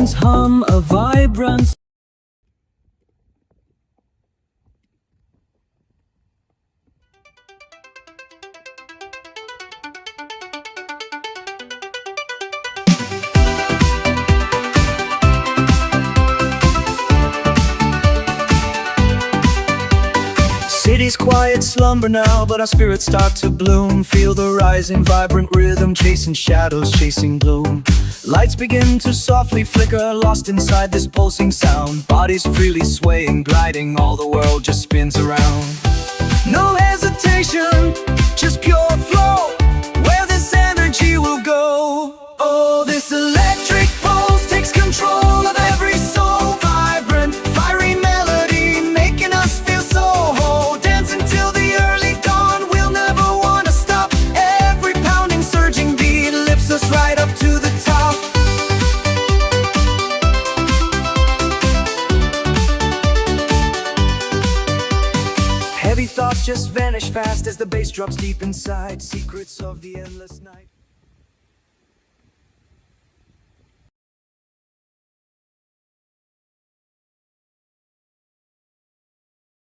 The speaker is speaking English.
Endorphins hum a vibrant. City's quiet slumber now, but our spirits start to bloom. Feel the rising vibrant rhythm, chasing shadows, chasing gloom. Lights begin to softly flicker, lost inside this pulsing sound. Bodies freely swaying, gliding, all the world just spins around. No hesitation, just pure flow, where this energy will go. Oh, this electric pulse takes control of every soul. Vibrant, fiery melody, making us feel so whole. Dancing till the early dawn, we'll never want to stop. Every pounding, surging beat lifts us right up to the top. Heavy thoughts just vanish fast as the bass drops deep inside. Secrets of the endless night.